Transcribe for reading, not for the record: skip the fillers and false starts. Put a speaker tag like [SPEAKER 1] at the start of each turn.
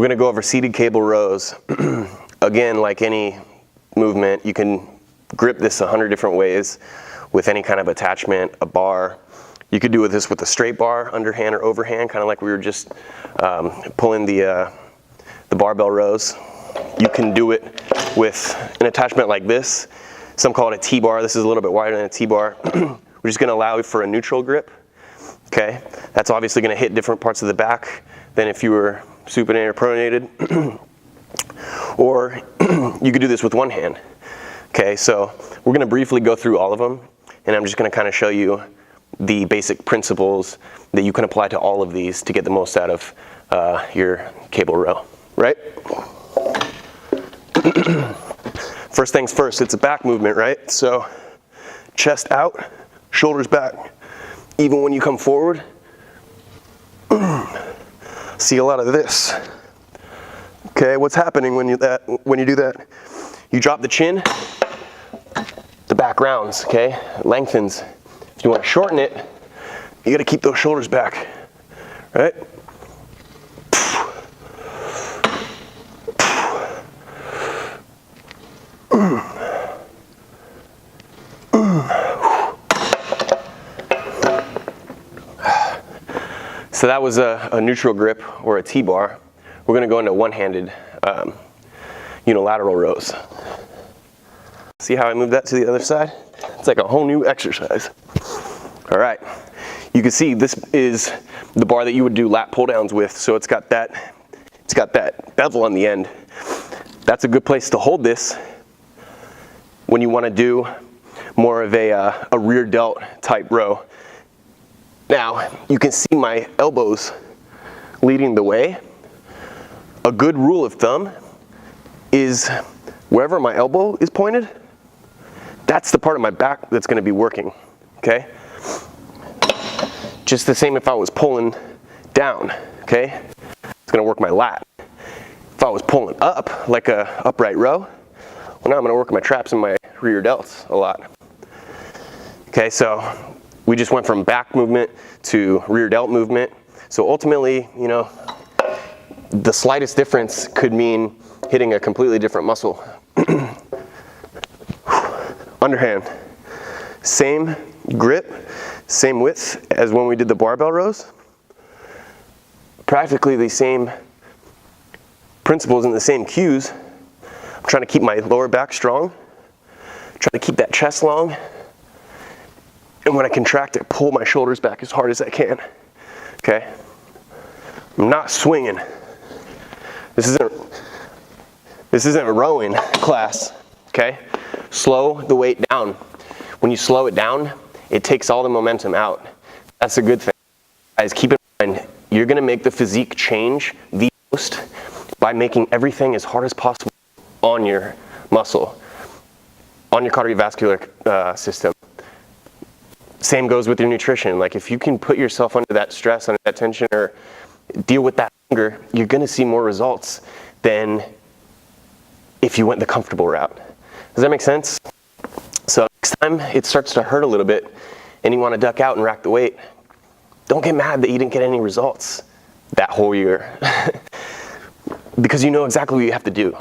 [SPEAKER 1] We're gonna go over seated cable rows. Again, like any movement, you can grip this 100 different ways with any kind of attachment, a bar. You could do this with a straight bar, underhand or overhand, kind of like we were just pulling the barbell rows. You can do it with an attachment like this. Some call it a T-bar. This is a little bit wider than a T-bar. We're just gonna allow for a neutral grip. Okay, that's obviously gonna hit different parts of the back than if you were supinated or pronated. Or you could do this with one hand. Okay, so we're gonna briefly go through all of them, and I'm just gonna kind of show you the basic principles that you can apply to all of these to get the most out of your cable row, right? First things first, it's a back movement, right? So chest out, shoulders back. Even when you come forward, see a lot of this. Okay, what's happening when you do that? You drop the chin, the back rounds, okay? It lengthens. If you want to shorten it, you gotta keep those shoulders back, right? So that was a neutral grip or a T-bar. We're gonna go into one-handed unilateral rows. See how I moved that to the other side? It's like a whole new exercise. All right, you can see this is the bar that you would do lat pull downs with. So it's got that bevel on the end. That's a good place to hold this when you want to do more of a rear delt type row. Now, you can see my elbows leading the way. A good rule of thumb is wherever my elbow is pointed, that's the part of my back that's going to be working, okay? Just the same if I was pulling down, okay? It's going to work my lat. If I was pulling up, like a upright row, well, now I'm going to work my traps and my rear delts a lot. Okay, so we just went from back movement to rear delt movement. So ultimately, you know, the slightest difference could mean hitting a completely different muscle. Underhand, same grip, same width as when we did the barbell rows. Practically the same principles and the same cues. I'm trying to keep my lower back strong, trying to keep that chest long, and when I contract it, pull my shoulders back as hard as I can, okay? I'm not swinging. This isn't a rowing class, okay? Slow the weight down. When you slow it down, it takes all the momentum out. That's a good thing. Guys, keep in mind, you're gonna make the physique change the most by making everything as hard as possible on your muscle, on your cardiovascular system. Same goes with your nutrition. Like if you can put yourself under that stress, under that tension, or deal with that hunger, you're gonna see more results than if you went the comfortable route. Does that make sense? So next time it starts to hurt a little bit and you wanna duck out and rack the weight, don't get mad that you didn't get any results that whole year because you know exactly what you have to do.